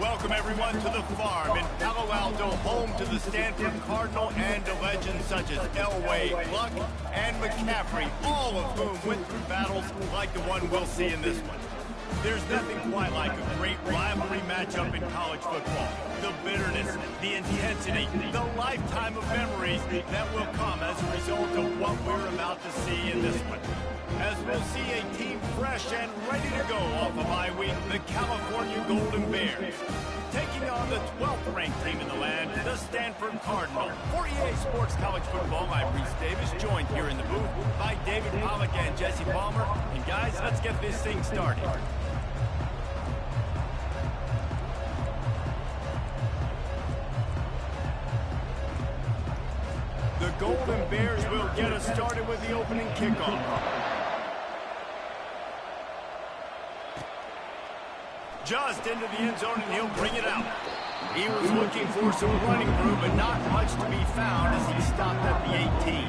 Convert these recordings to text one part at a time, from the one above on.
Welcome, everyone, to the farm in Palo Alto, home to the Stanford Cardinal and to legends such as Elway, Luck, and McCaffrey, all of whom went through battles like the one we'll see in this one. There's nothing quite like a great rivalry matchup in college football. The bitterness, the intensity, the lifetime of memories that will come as a result of what we're about to see in this one. As we'll see a team fresh and ready to go off of bye week, the California Golden Bears, taking on the 12th ranked team in the land, the Stanford Cardinal. For EA Sports College Football, I'm Reese Davis, joined here in the booth by David Pollack and Jesse Palmer. And guys, let's get this thing started. The Golden Bears will get us started with the opening kickoff. Just into the end zone, and he'll bring it out. He was looking for some running room, but not much to be found as he stopped at the 18.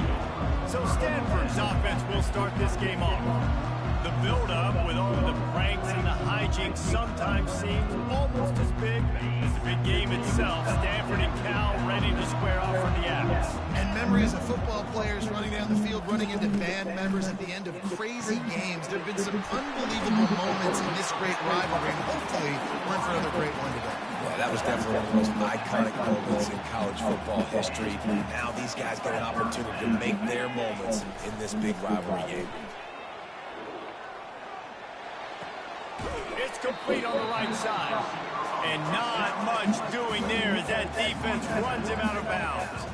So Stanford's offense will start this game off. The build-up with all of the pranks and the hijinks sometimes seems almost as big as the big game itself. Stanford and Cal ready to square off for the Abbots. And memories of football players running down the field, running into band members at the end of crazy games. There have been some unbelievable moments in this great rivalry, and hopefully we're in for another great one today. Yeah, that was definitely one of the most iconic moments in college football history. Now these guys get an opportunity to make their moments in this big rivalry game. It's complete on the right side. And not much doing there as that defense runs him out of bounds.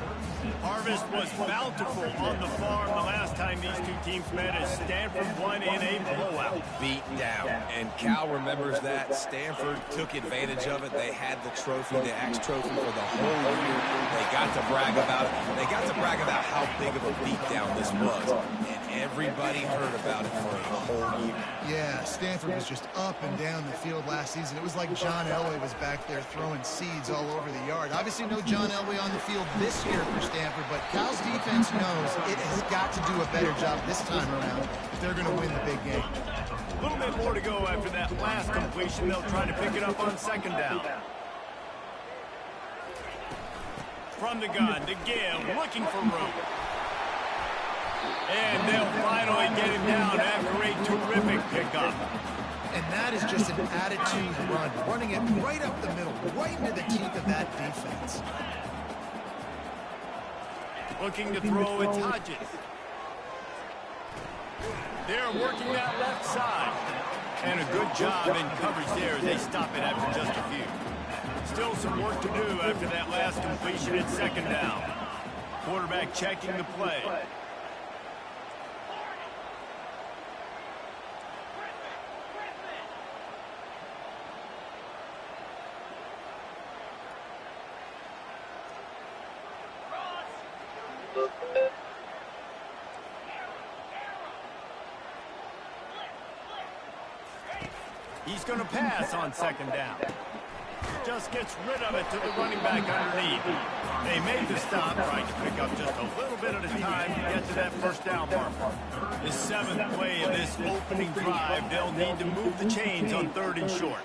Harvest was bountiful on the farm the last time these two teams met as Stanford won in a blowout. Beat down. And Cal remembers that. Stanford took advantage of it. They had the trophy, the Axe Trophy for the whole year. They got to brag about it. They got to brag about how big of a beatdown this was. And everybody heard about it for a whole year. Yeah, Stanford was just up and down the field last season. It was like John Elway was back there throwing seeds all over the yard. Obviously no John Elway on the field this year for Stanford, but Cal's defense knows it has got to do a better job this time around if they're going to win the big game. A little bit more to go after that last completion. They'll try to pick it up on second down. From the gun, to give, looking for room. And they'll finally get him down after a terrific pickup. And that is just an attitude run, running it right up the middle, right into the teeth of that defense. Looking to throw, it's Hodges. They're working that left side. And a good job in coverage there as they stop it after just a few. Still some work to do after that last completion at second down. Quarterback checking the play. He's going to pass on second down. Just gets rid of it to the running back underneath. They made the stop, trying to pick up just a little bit at a time to get to that first down marker. The seventh play of this opening drive, they'll need to move the chains on third and short.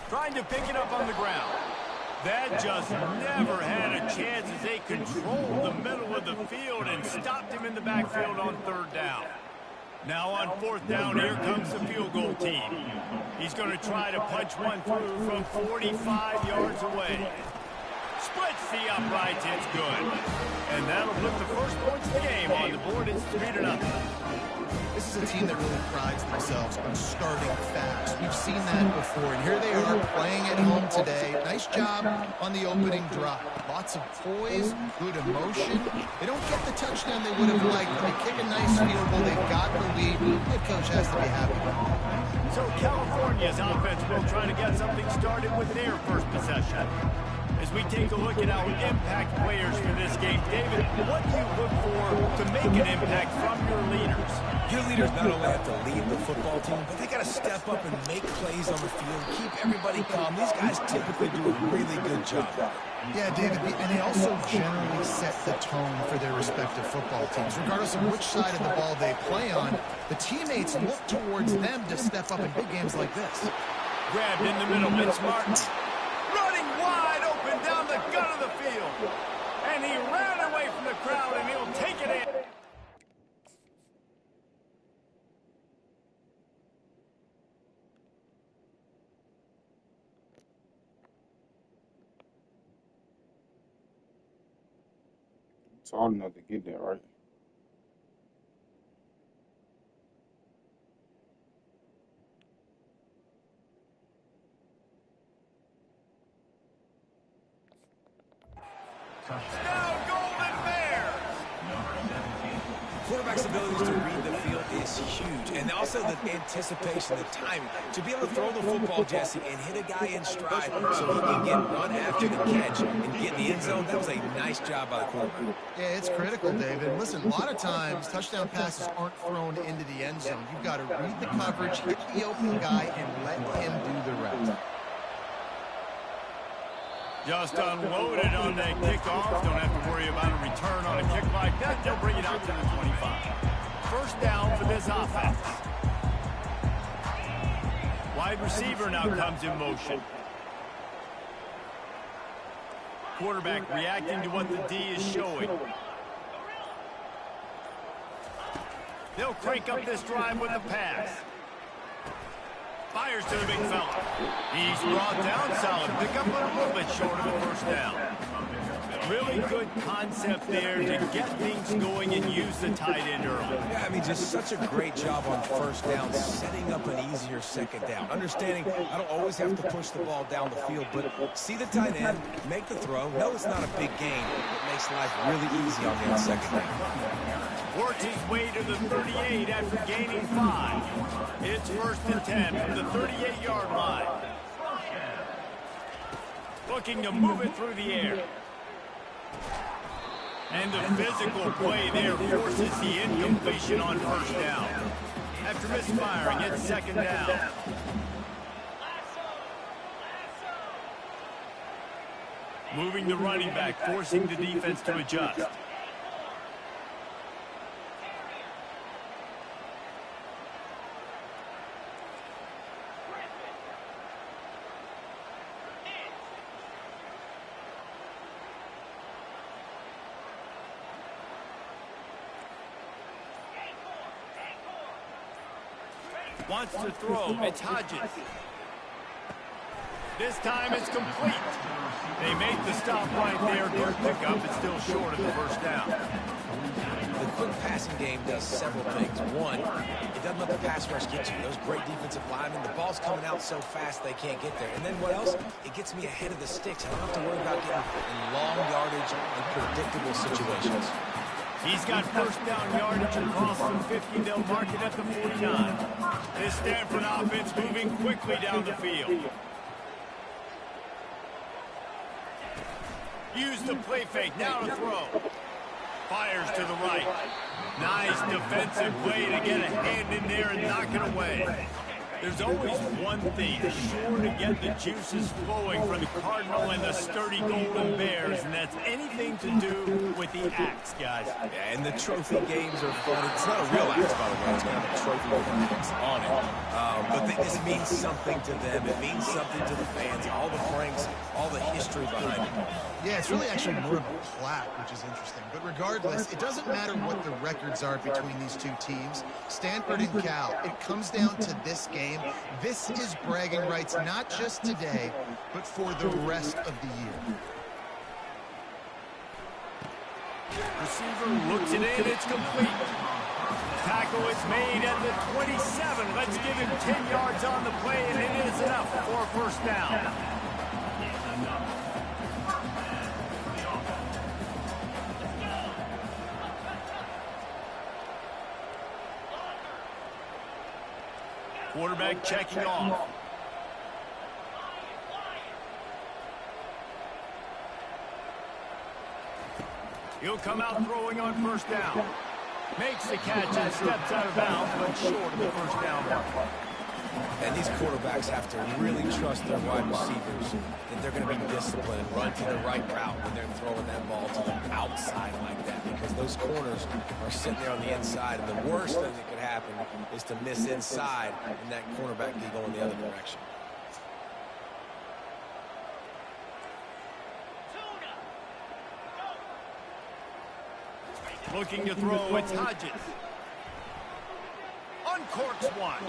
Trying to pick it up on the ground. That just never had a chance as they controlled the middle of the field and stopped him in the backfield on third down. Now on fourth down, here comes the field goal team. He's going to try to punch one through from 45 yards away. Splits the uprights, it's good. And that'll put the first points of the game on the board. It's 3-0. This is a team that really prides themselves on starting fast. We've seen that before, and here they are playing at home today. Nice job on the opening drive. Lots of poise, good emotion. They don't get the touchdown they would have liked, but they kick a nice field goal. They've got the lead. Head coach has to be happy. So California's offense will try to get something started with their first possession. As we take a look at our impact players for this game, David, what do you look for to make an impact from your leaders? Your leaders not only have to lead the football team, but they got to step up and make plays on the field, keep everybody calm. These guys typically do a really good job. Yeah, David, and they also generally set the tone for their respective football teams. Regardless of which side of the ball they play on, the teammates look towards them to step up in big games like this. Grabbed in the middle, it's Martin. Running wide open down the gut of the field. And he ran away from the crowd, and he'll take it in. It's hard enough to get there, right? Now Golden Bears. Quarterback's abilities to read the field is huge, and also the anticipation, the timing. To be able to throw the football, Jesse, and hit a guy in stride so he can get run after the catch and get in the end zone, that was a nice job by the quarterback. Yeah, it's critical, David. Listen, a lot of times, touchdown passes aren't thrown into the end zone. You've got to read the coverage, hit the open guy, and let him do the rest. Just unloaded on that kickoff. Don't have to worry about a return on a kick like that. They'll bring it out to the 25. First down for this offense. Wide receiver now comes in motion. Quarterback reacting to what the D is showing. They'll crank up this drive with the pass. Fires to the big fella. He's brought down, solid pickup, but a little bit short of the first down. Really good concept there to get things going and use the tight end early. Yeah, I mean, just such a great job on first down, setting up an easier second down. Understanding I don't always have to push the ball down the field, but see the tight end, make the throw. No, it's not a big gain. It makes life really easy on that second down. Works his way to the 38 after gaining 5. It's 1st and 10 from the 38-yard line. Looking to move it through the air. And the physical play there forces the incompletion on first down. After misfiring, it's second down. Moving the running back, forcing the defense to adjust. Wants to throw. It's Hodges. This time it's complete. They make the stop right there. Good pickup. It's still short of the first down. The quick passing game does several things. One, it doesn't let the pass rush get you. Those great defensive linemen, the ball's coming out so fast they can't get there. And then what else? It gets me ahead of the sticks. I don't have to worry about getting in long yardage and predictable situations. He's got first down yardage across the 50. They'll mark it at the 49. This Stanford offense moving quickly down the field. Use the play fake. Now to throw. Fires to the right. Nice defensive play to get a hand in there and knock it away. There's always one thing sure to get the juices flowing for the Cardinal and the sturdy Golden Bears, and that's anything to do with the axe, guys. Yeah, and the trophy games are fun. It's not a real axe, by the way. It's kind of a trophy with an axe on it. But this means something to them. It means something to the fans. All the pranks, all the history behind it. Yeah, it's really actually more of a plaque, which is interesting. But regardless, it doesn't matter what the records are between these two teams. Stanford and Cal, it comes down to this game. This is bragging rights, not just today, but for the rest of the year. Receiver looks it in, it's complete. Tackle is made at the 27. Let's give him 10 yards on the play, and it is enough for a first down. Quarterback checking off. He'll come out throwing on first down. Makes the catch and steps out of bounds, but short of the first down mark. And these quarterbacks have to really trust their wide receivers that they're going to be disciplined and run to the right route when they're throwing that ball to the outside like that, because those corners are sitting there on the inside, and the worst thing that could happen is to miss inside and that cornerback be going the other direction. Looking to throw, it's Hodges. Uncorks one.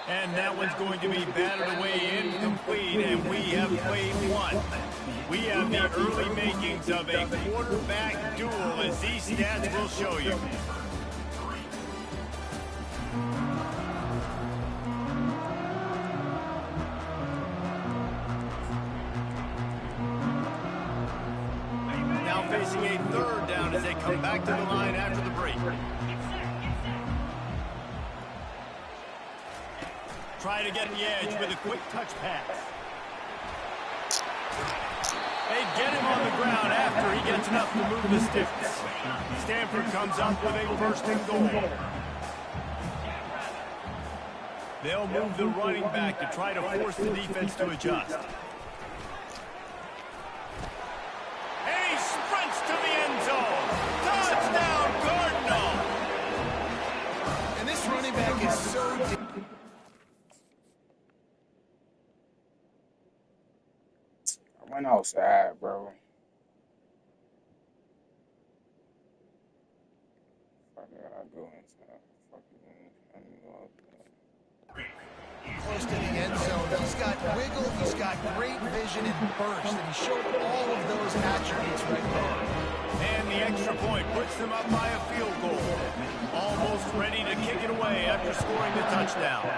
And that one's going to be battered away incomplete, and we have played one. We have the early makings of a quarterback duel, as these stats will show you. Now facing a third down as they come back to the line after the break. Try to get the edge with a quick touch pass. They get him on the ground after he gets enough to move the sticks. Stanford comes up with a first and goal. They'll move the running back to try to force the defense to adjust. And he sprints to the end zone. Touchdown, Cardinal! And this running back is so deep. I went outside, bro. Fuck it, I go inside. Fuck it, I go outside. Close to the end zone. He's got wiggle, he's got great vision and burst, and he showed all of those attributes right there. And the extra point puts them up by a field goal. Almost ready to kick it away after scoring the touchdown.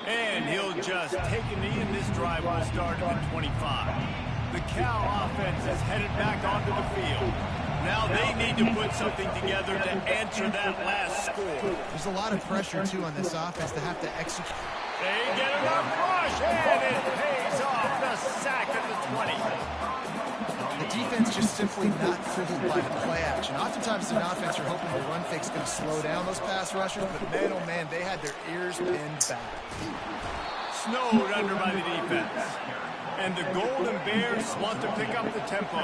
And he'll just take a knee, and this drive will start at the 25. The Cal offense is headed back onto the field. Now they need to put something together to answer that last score. There's a lot of pressure, too, on this offense to have to execute. They get enough rush, and it pays off. The sack at the 20. The defense just simply not fooled by the play action. Oftentimes, an offense, you're hoping the run fake's going to slow down those pass rushers, but man, oh man, they had their ears pinned back. Snowed under by the defense. And the Golden Bears want to pick up the tempo.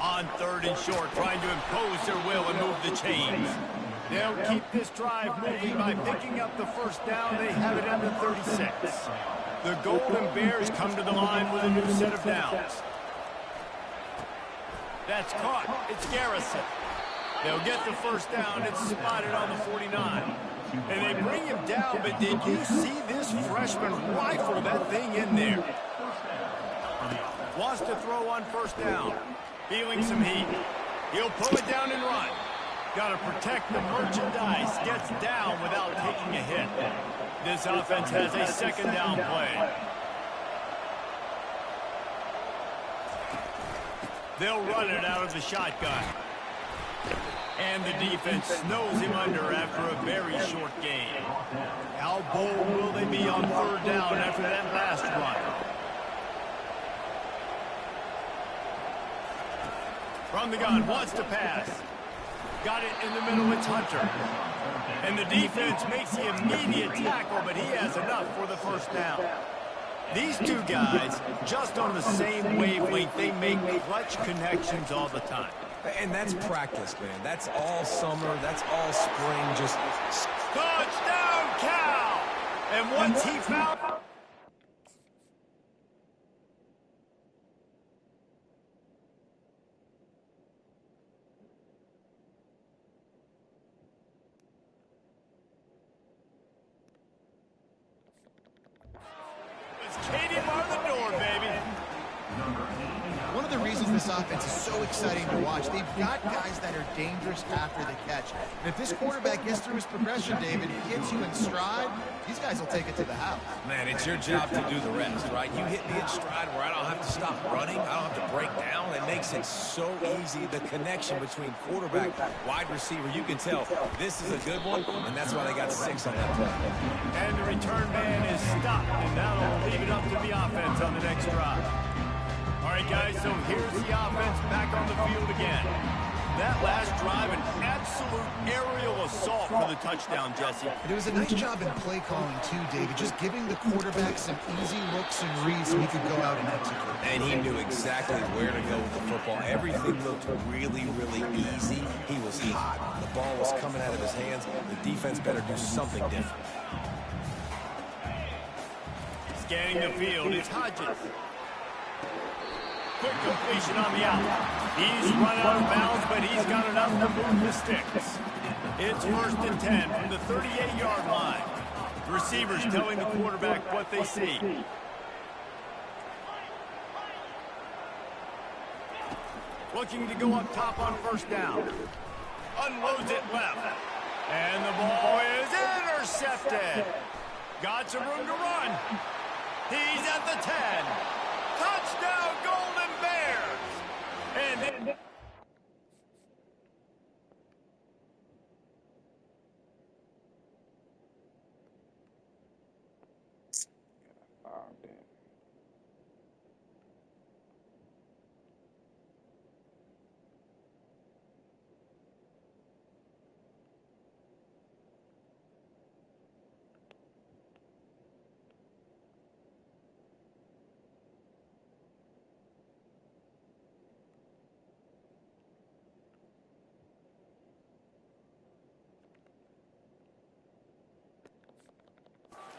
On third and short, trying to impose their will and move the chains. They'll keep this drive moving by picking up the first down. They have it at the 36. The Golden Bears come to the line with a new set of downs. That's caught. It's Garrison. They'll get the first down. It's spotted on the 49. And they bring him down, but did you see this freshman rifle that thing in there? Wants to throw on first down. Feeling some heat. He'll pull it down and run. Got to protect the merchandise. Gets down without taking a hit. This offense has a second down play. They'll run it out of the shotgun. And the defense snows him under after a very short gain. How bold will they be on third down after that last run? From the gun, wants to pass. Got it in the middle, it's Hunter. And the defense makes the immediate tackle, but he has enough for the first down. These two guys, just on the same wavelength, they make clutch connections all the time. And that's practice, man. That's all summer. That's all spring. Just touchdown, Cal! And once he found... reasons this offense is so exciting to watch. They've got guys that are dangerous after the catch. And if this quarterback gets through his progression, David, he gets you in stride, these guys will take it to the house. Man, it's your job to do the rest, right? You hit me in stride where I don't have to stop running. I don't have to break down. It makes it so easy. The connection between quarterback, wide receiver, you can tell this is a good one, and that's why they got 6 on that play. And the return man is stopped, and now they'll leave it up to the offense on the next drive. All right, guys, so here's the offense back on the field again. That last drive, an absolute aerial assault for the touchdown, Jesse. It was a nice job in play calling, too, David, just giving the quarterback some easy looks and reads so he could go out and execute. And he knew exactly where to go with the football. Everything looked really, really easy. He was hot. The ball was coming out of his hands. The defense better do something different. Scanning the field, it's Hodges. Quick completion on the out. He's run out of bounds, but he's got enough to move the sticks. It's 1st and 10 from the 38-yard line. The receivers telling the quarterback what they see. Looking to go up top on 1st down. Unloads it left. And the ball is intercepted. Got some room to run. He's at the 10. Touchdown, Golden Bears! And Oh, damn.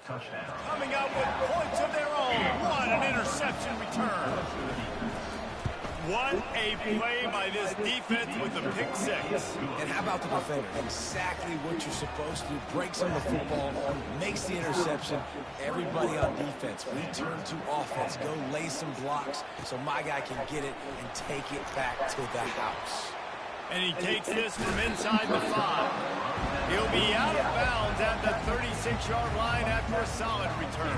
coming out with points of their own. What an interception return. What a play by this defense with the pick 6. And how about the defender? Exactly what you're supposed to do. Breaks on the football, makes the interception. Everybody on defense, return to offense. Go lay some blocks so my guy can get it and take it back to the house. And he takes this from inside the 5. He'll be out of bounds at the 36-yard line after a solid return.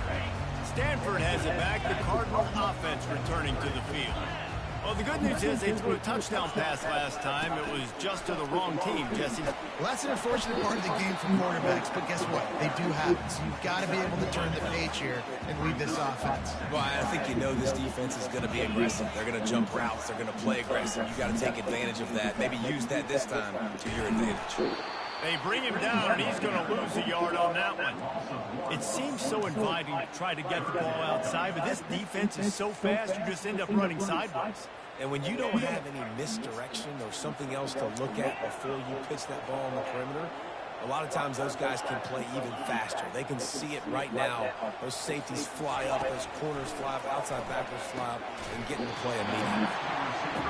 Stanford has it back. The Cardinal offense returning to the field. Well, the good news is they threw a touchdown pass last time. It was just to the wrong team, Jesse. Well, that's an unfortunate part of the game for quarterbacks, but guess what? They do have it. So you've got to be able to turn the page here and lead this offense. Well, I think you know this defense is going to be aggressive. They're going to jump routes. They're going to play aggressive. You've got to take advantage of that. Maybe use that this time to your advantage. They bring him down, and he's going to lose a yard on that one. It seems so inviting to try to get the ball outside, but this defense is so fast, you just end up running sideways. And when you don't have any misdirection or something else to look at before you pitch that ball on the perimeter, a lot of times those guys can play even faster. They can see it right now. Those safeties fly up, those corners fly up, outside backers fly up, and get into play immediately.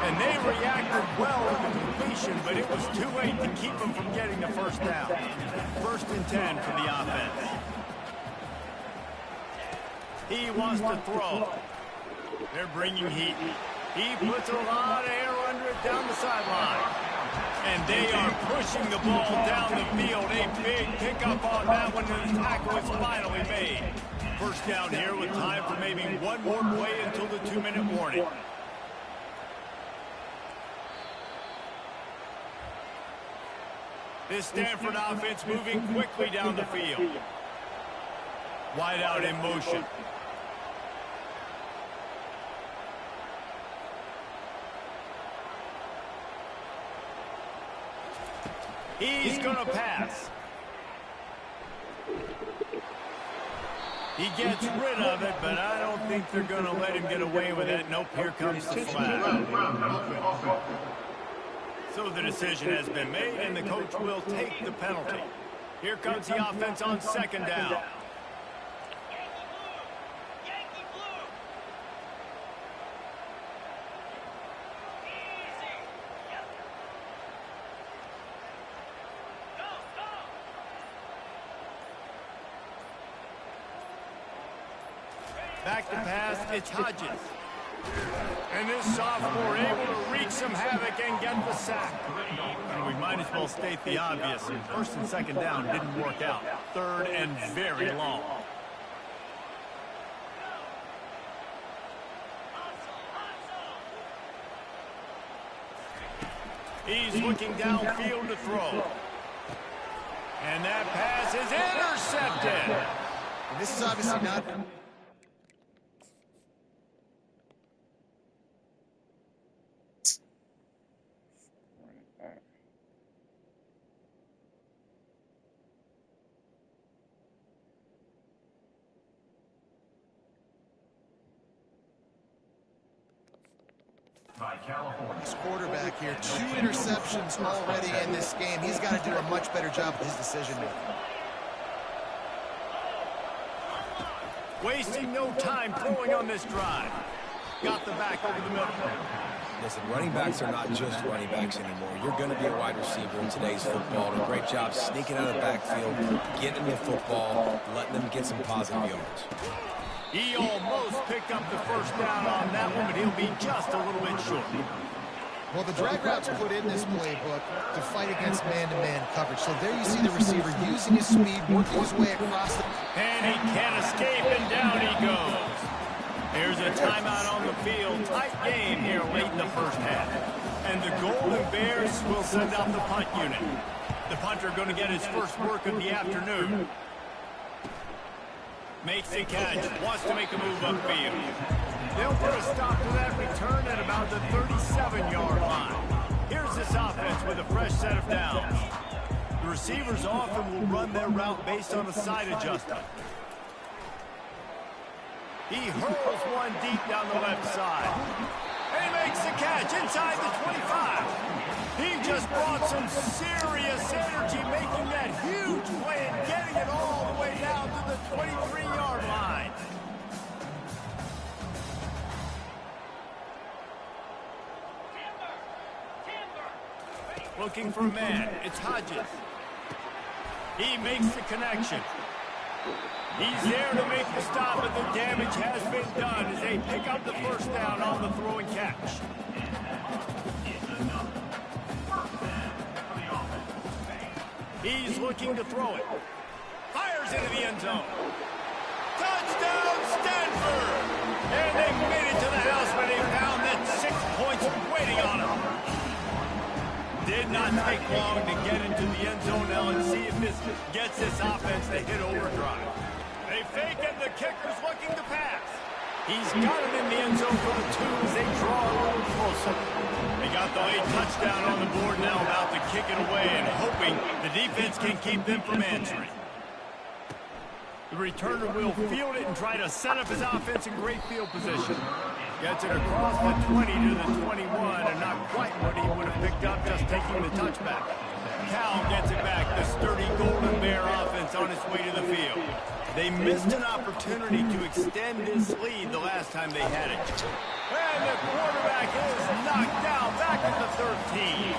And they reacted well with the completion, but it was too late to keep them from getting the first down. 1st and 10 for the offense. He wants to throw. They're bringing heat. He puts a lot of air under it down the sideline. And they are pushing the ball down the field. A big pickup on that one, and the tackle is finally made. First down here with time for maybe one more play until the 2-minute warning. This Stanford offense moving quickly down the field. Wide out in motion. He's going to pass. He gets rid of it, but I don't think they're going to let him get away with it. Nope, here comes the flag. So the decision has been made, and the coach will take the penalty. Here comes the offense on 2nd down. Back to pass, it's Hodges. And this sophomore able to wreak some havoc and get the sack. And we might as well state the obvious. First and second down didn't work out. Third and very long. He's looking downfield to throw. And that pass is intercepted. And this is obviously not... This quarterback here, 2 interceptions already in this game. He's got to do a much better job with his decision-making. Wasting no time throwing on this drive. Got the back over the middle. Listen, running backs are not just running backs anymore. You're going to be a wide receiver in today's football. And a great job sneaking out of the backfield, getting the football, letting them get some positive yards. He almost picked up the first down on that one, but he'll be just a little bit short. Well, the drag routes put in this playbook to fight against man-to-man coverage. So there you see the receiver using his speed, working his way across the... And he can't escape, and down he goes. Here's a timeout on the field. Tight game here late in the first half. And the Golden Bears will send out the punt unit. The punter going to get his first work of the afternoon. Makes a catch, wants to make a move upfield. They'll put a stop to that return at about the 37-yard line. Here's this offense with a fresh set of downs. The receivers often will run their route based on a side adjustment. He hurls one deep down the left side. And he makes the catch inside the 25. He just brought some serious energy, making that huge play and getting it all the way down to the 23-yard line. Looking for a man. It's Hodges. He makes the connection. He's there to make the stop, but the damage has been done as they pick up the first down on the throw and catch. He's looking to throw it. Fires into the end zone. Touchdown, Stanford! And they made it to the house when they found that 6 points waiting on them. Did not take long to get into the end zone now and see if this gets this offense to hit overdrive. They fake it, the kicker's looking to pass. He's got him in the end zone for the 2 as they draw a little closer. They got the late touchdown on the board now, about to kick it away and hoping the defense can keep them from answering. The returner will field it and try to set up his offense in great field position. Gets it across the 20 to the 21, and not quite what he would have picked up just taking the touchback. Cal gets it back, the sturdy Golden Bear offense on its way to the field. They missed an opportunity to extend this lead the last time they had it. And the quarterback is knocked down back at the 13.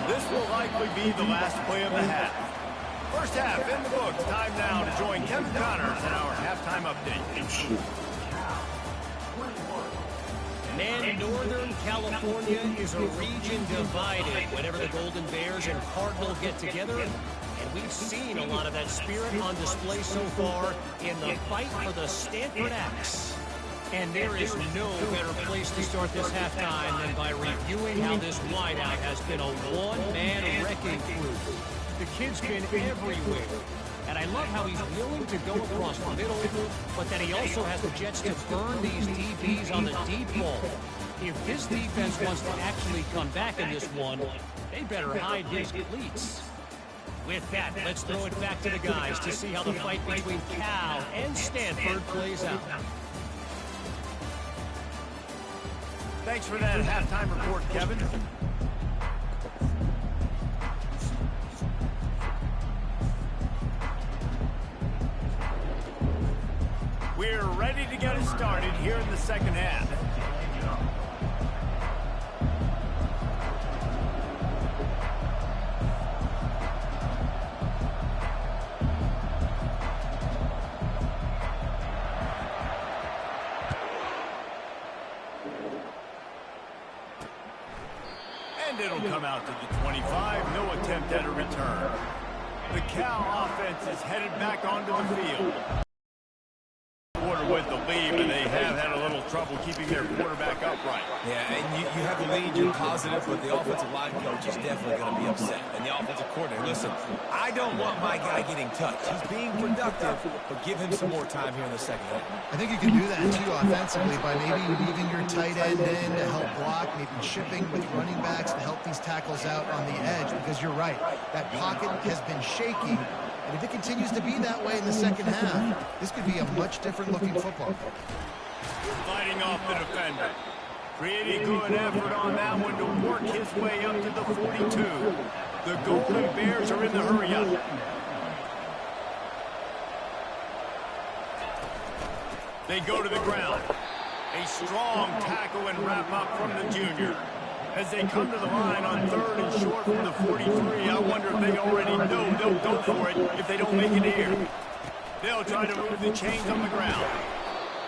This will likely be the last play of the half. First half in the books. Time now to join Kevin Connors in our halftime update. Man, Northern California is a region divided whenever the Golden Bears and Cardinal get together. And we've seen a lot of that spirit on display so far in the fight for the Stanford Axe. And there is no better place to start this halftime than by reviewing how this wideout has been a one-man wrecking crew. The kid's been everywhere. And I love how he's willing to go across the middle, but then he also has the jets to burn these DBs on the deep ball. If this defense wants to actually come back in this one, they better hide his cleats. With that, let's throw it back to the guys to see how the fight between Cal and Stanford plays out. Thanks for that halftime report, Kevin. We're ready to get it started here in the second half. And it'll come out to the 25. No attempt at a return. The Cal offense is headed back onto the field. Quarter with the lead, but they have had a little trouble keeping their quarterback upright. Yeah, and you have the lead, you're positive, but the offensive line coach is definitely going to be upset. And the offensive coordinator, listen, I don't want my guy getting touched. He's being productive, but give him some more time here in the second half. I think you can do that, too, offensively, by maybe leaving your tight end in to help block, maybe chipping with running backs to help these tackles out on the edge, because you're right. That pocket has been shaky. And if it continues to be that way in the second half, this could be a much different-looking football. Fighting off the defender. Pretty good effort on that one to work his way up to the 42. The Golden Bears are in the hurry-up. They go to the ground. A strong tackle and wrap-up from the junior. As they come to the line on 3rd and short from the 43, I wonder if they already know they'll go for it if they don't make it here. They'll try to move the chains on the ground.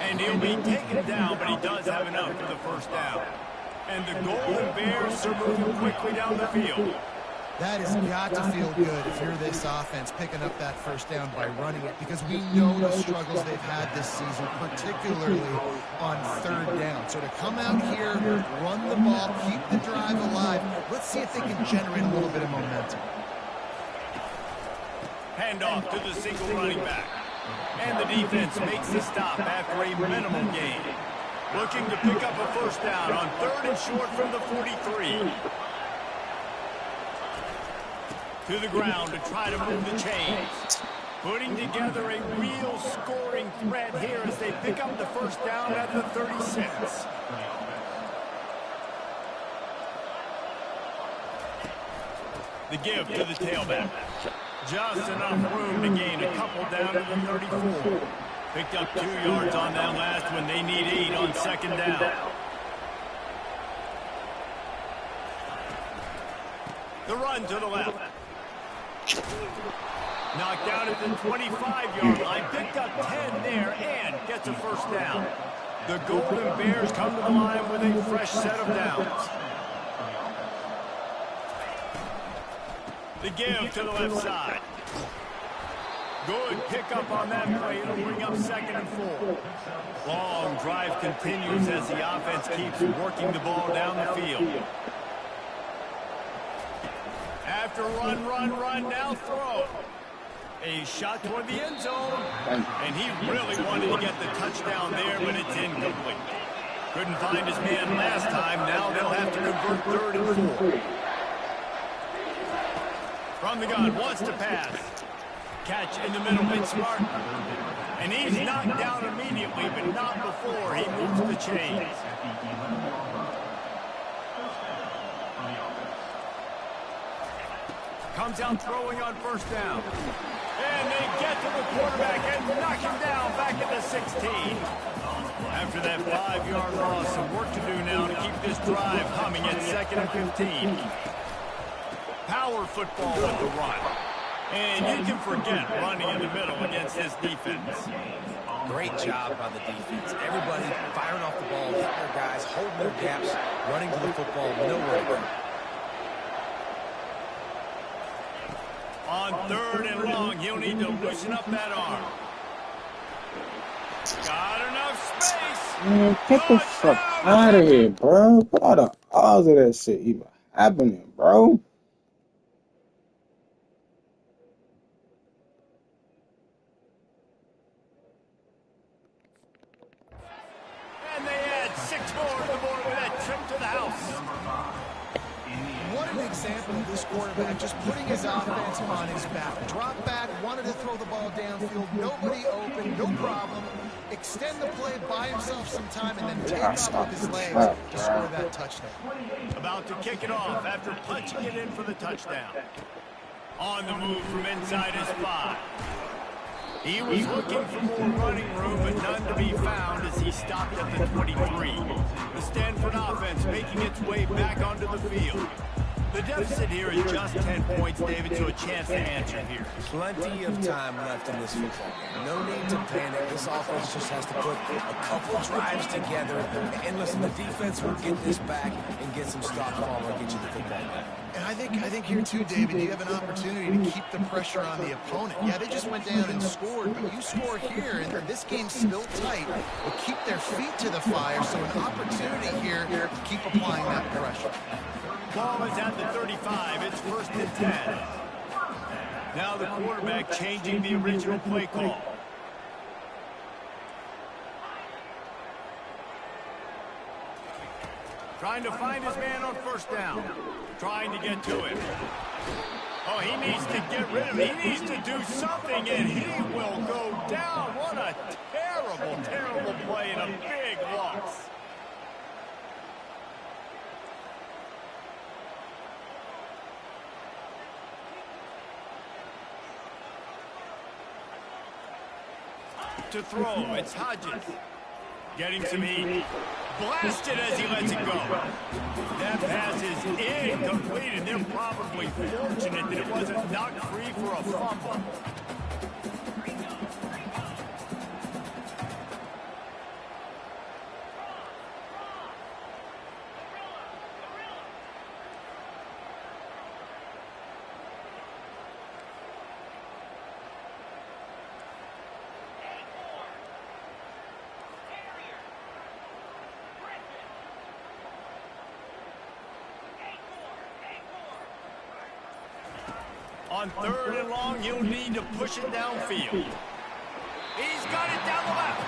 And he'll be taken down, but he does have enough for the first down. And the Golden Bears are moving quickly down the field. That has got to feel good if you're this offense picking up that first down by running it, because we know the struggles they've had this season, particularly on 3rd down. So to come out here, run the ball, keep the drive alive, let's see if they can generate a little bit of momentum. Handoff to the single running back. And the defense makes the stop after a minimal gain. Looking to pick up a first down on 3rd and short from the 43. To the ground to try to move the chains. Putting together a real scoring threat here as they pick up the first down at the 36. The give to the tailback. Just enough room to gain a couple down to the 34. Picked up 2 yards on that last one. They need 8 on 2nd down. The run to the left. Knocked down at the 25-yard line. Picked up 10 there and gets a first down. The Golden Bears come to the line with a fresh set of downs. The give to the left side. Good pickup on that play. It'll bring up 2nd and 4. Long drive continues as the offense keeps working the ball down the field. After run, now throw. A shot toward the end zone. And he really wanted to get the touchdown there, but it's incomplete. Couldn't find his man last time. Now they'll have to convert 3rd and 4. From the gun, wants to pass. Catch in the middle, it's smart. And he's knocked down immediately, but not before he moves the chains. Comes out throwing on first down. And they get to the quarterback and knock him down back at the 16. After that 5-yard loss, some work to do now to keep this drive humming at 2nd and 15. Power football with the run. And you can forget running in the middle against this defense. Great job by the defense. Everybody firing off the ball, hitting their guys, holding their gaps, running to the football, nowhere to go. On 3rd and long, he'll need to loosen up that arm. Got enough space. Man, get the fuck out of here, bro. What are the odds of that shit even happening, bro? And they add 6 more to the board with that trip to the house. What an example of this quarterback just putting his offense on his back. Drop back, wanted to throw the ball downfield, nobody open, no problem. Extend the play, buy himself some time, and then take off with his legs to score that touchdown. About to kick it off after punching it in for the touchdown. On the move from inside his 5. He was looking for more running room, but none to be found as he stopped at the 23. The Stanford offense making its way back onto the field. The deficit here is just 10 points, David, so a chance to answer here. Plenty of time left in this football game. No need to panic. This offense just has to put a couple drives together. And listen, the defense will get this back and get some stops forward and get you the football back. And I think here too, David, you have an opportunity to keep the pressure on the opponent. Yeah, they just went down and scored, but you score here, and this game's still tight. But keep their feet to the fire, so an opportunity here to keep applying that pressure. Ball is at the 35. It's 1st and 10. Now the quarterback changing the original play call. Trying to find his man on 1st down. Trying to get to him. Oh, he needs to get rid of it. He needs to do something, and he will go down. What a terrible, terrible play and a big loss. To throw, it's Hodges. Getting some heat. Blasted as he lets it go. That pass is incomplete, and they're probably fortunate that it wasn't knocked free for a fumble. On 3rd and long, he'll need to push it downfield. He's got it down the left.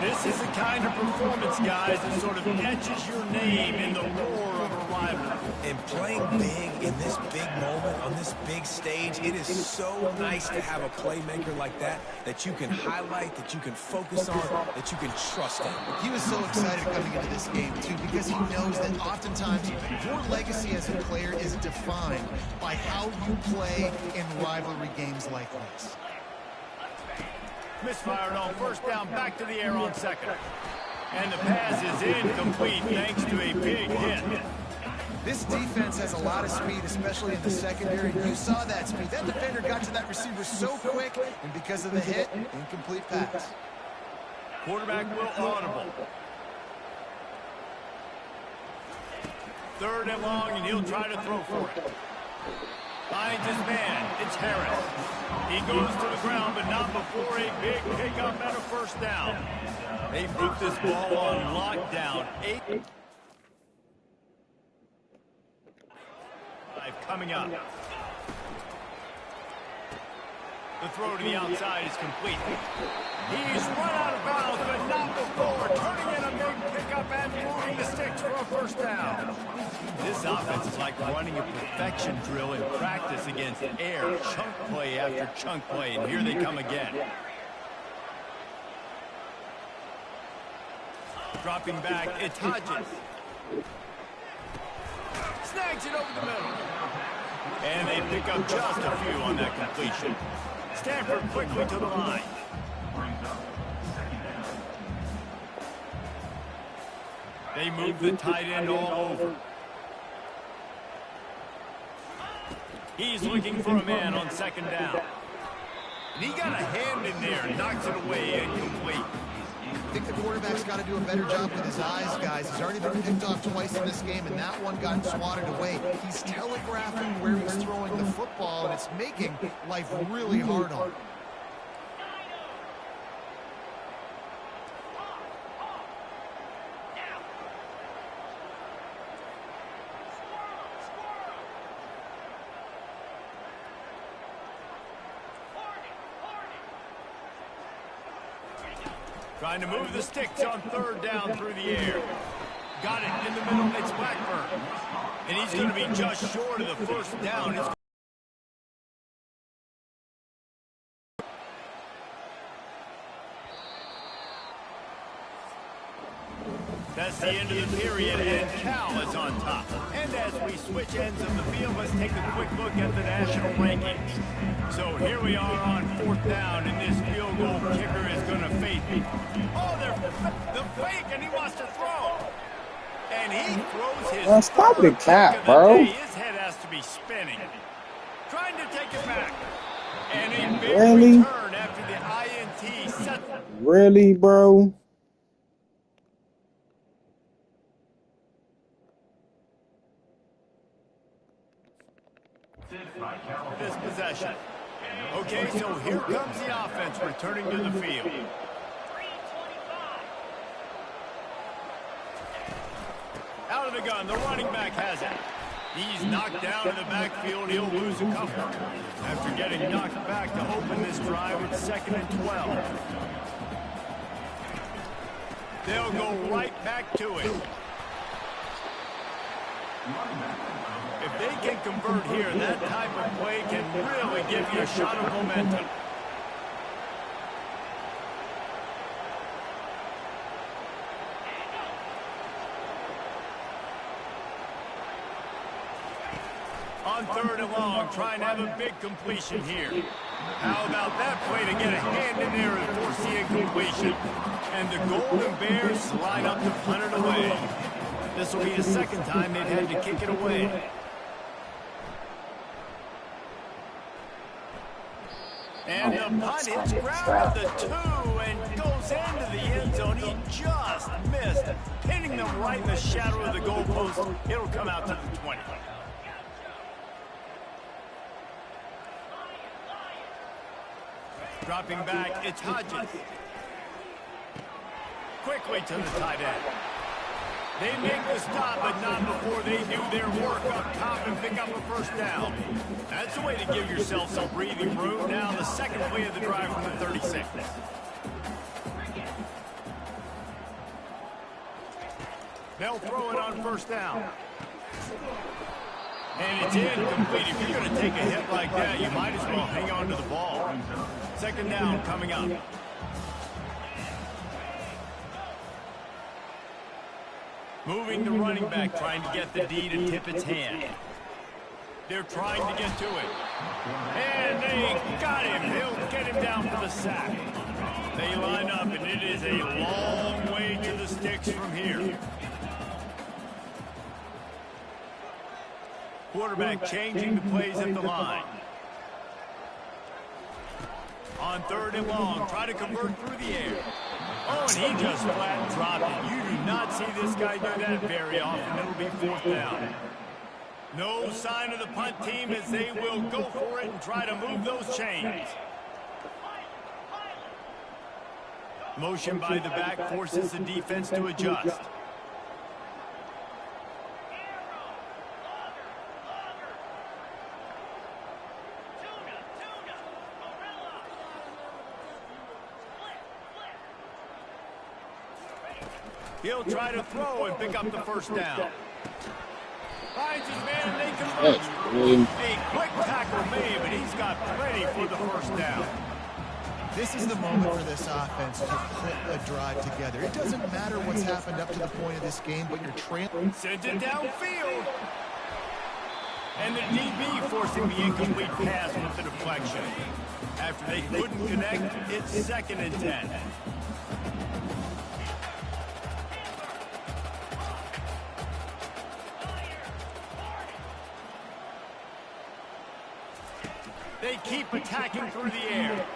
This is the kind of performance, guys, that sort of etches your name in the roar of a rival. And playing big in this big moment, on this big stage, it is so nice to have a playmaker like that that you can highlight, that you can focus on, that you can trust in. He was so excited coming into this game, too, because he knows that oftentimes your legacy as a player is defined by how you play in rivalry games like this. Misfired on 1st down, back to the air on 2nd. And the pass is incomplete thanks to a big hit. This defense has a lot of speed, especially in the secondary. You saw that speed. That defender got to that receiver so quick, and because of the hit, incomplete pass. Quarterback will audible. 3rd and long, and he'll try to throw for it. Finds his man. It's Harris. He goes to the ground, but not before a big pickup and a 1st down. They put this ball on lockdown. 8 coming up. The throw to the outside is complete. He's run out of bounds, but not before turning in a big pickup and moving the sticks for a 1st down. This offense is like running a perfection drill in practice against air, chunk play after chunk play, and here they come again. Dropping back, it's Hodges. Snags it over the middle. And they pick up just a few on that completion. Stanford quickly to the line. They move the tight end all over. He's looking for a man on 2nd down. And he got a hand in there, knocks it away, incomplete. I think the quarterback's got to do a better job with his eyes, guys. He's already been picked off twice in this game, and that one got swatted away. He's telegraphing where he's throwing the football, and it's making life really hard on him. Trying to move the sticks on 3rd down through the air. Got it in the middle. It's Blackburn. And he's going to be just short of the 1st down. That's the end of the period, and Cal is on top. And as we switch ends of the field, let's take a quick look at the national rankings. So here we are on 4th down, and this field goal kicker is going to fake me. Oh, the fake, and he wants to throw. And he throws his stop the cap, kick of the bro. day. His head has to be spinning. Trying to take it back. And a big Really? return after the INT set. Really, bro? This possession. Okay, so here comes the offense returning to the field. Out of the gun, the running back has it. He's knocked down in the backfield. He'll lose a couple. After getting knocked back to open this drive, it's 2nd and 12. They'll go right back to it. If they can convert here, that type of play can really give you a shot of momentum. On 3rd and long, trying to have a big completion here. How about that play to get a hand in there and force the incompletion? And the Golden Bears line up to punt it away. This will be the 2nd time they've had to kick it away. And the punt hits ground at the 2 and goes into the end zone. He just missed, hitting them right in the shadow of the goalpost. It'll come out to the 20. Dropping back, it's Hodges. Quickly to the tight end. They make the stop, but not before they do their work up top and pick up a 1st down. That's a way to give yourself some breathing room. Now the 2nd play of the drive from the 36. They'll throw it on 1st down. And it's incomplete. If you're going to take a hit like that, you might as well hang on to the ball. 2nd down coming up. Moving the running back, trying to get the D to tip its hand. They're trying to get to it. And they got him. He'll get him down for the sack. They line up, and it is a long way to the sticks from here. Quarterback changing the plays at the line. On 3rd and long, try to convert through the air. Oh, and he just flat dropped it. You do not see this guy do that very often. It'll be 4th down. No sign of the punt team as they will go for it and try to move those chains. Motion by the back forces the defense to adjust. He'll try to throw and pick up the 1st down. Finds his man and they convert. A quick tackle made, but he's got plenty for the 1st down. This is the moment for this offense to put a drive together. It doesn't matter what's happened up to the point of this game, but you're trailing. Sends it downfield. And the DB forcing the incomplete pass with the deflection. After they couldn't connect, it's 2nd and 10. They keep attacking through the air.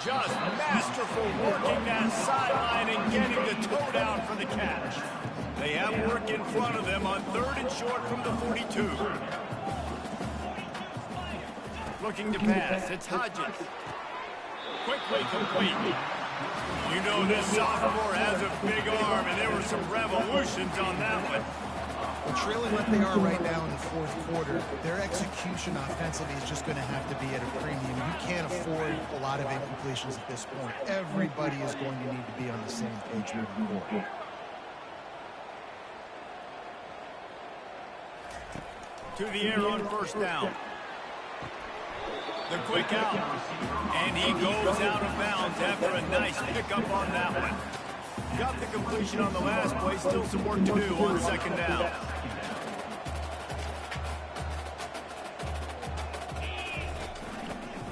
Just masterful working that sideline and getting the toe down for the catch. They have work in front of them on 3rd and short from the 42. Looking to pass. It's Hodges. Quickly complete. You know this sophomore has a big arm, and there were some revolutions on that one. Well, trailing what they are right now in the 4th quarter, their execution offensively is just going to have to be at a premium. You can't afford a lot of incompletions at this point. Everybody is going to need to be on the same page moving forward. To the air on 1st down. The quick out. And he goes out of bounds after a nice pickup on that one. Got the completion on the last play. Still some work to do on 2nd down.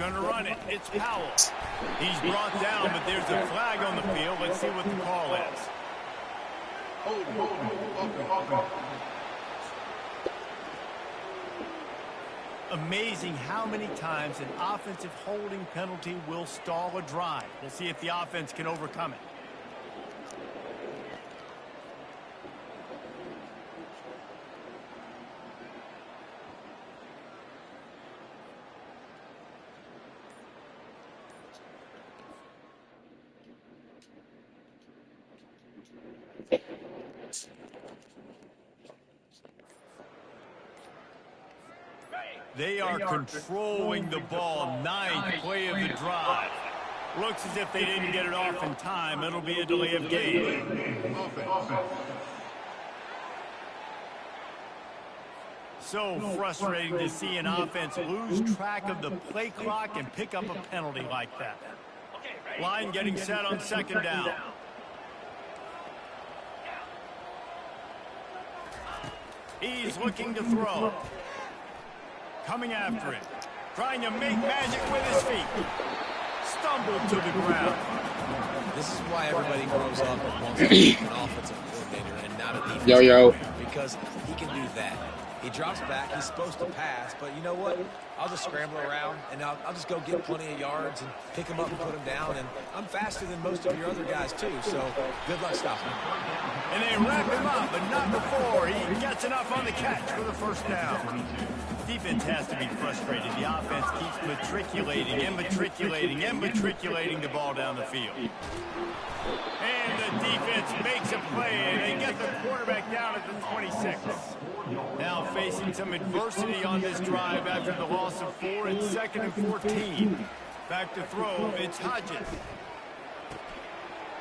going to run it. It's Powell. He's brought down, but there's a flag on the field. Let's see what the call is. Amazing how many times an offensive holding penalty will stall a drive. We'll see if the offense can overcome it. They are controlling the ball. Ninth play of the drive. Looks as if they didn't get it off in time. It'll be a delay of game. So frustrating to see an offense lose track of the play clock and pick up a penalty like that. Line getting set on second down. He's looking to throw. Coming after it. Trying to make magic with his feet. Stumbled to the ground. This is why everybody grows up and wants to be an offensive coordinator and not a defensive coordinator, because he can do that. He drops back. He's supposed to pass, but you know what? I'll just scramble around, and I'll just go get plenty of yards and pick him up and put him down, and I'm faster than most of your other guys, too, so good luck stopping him. And they wrap him up, but not before he gets enough on the catch for the first down. Defense has to be frustrated. The offense keeps matriculating the ball down the field. And the defense makes a play, and they get the quarterback down at the 26. Now facing some adversity on this drive after the loss of 4 and 2nd and 14. Back to throw, it's Hodges.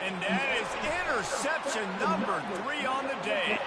And that is interception number 3 on the day.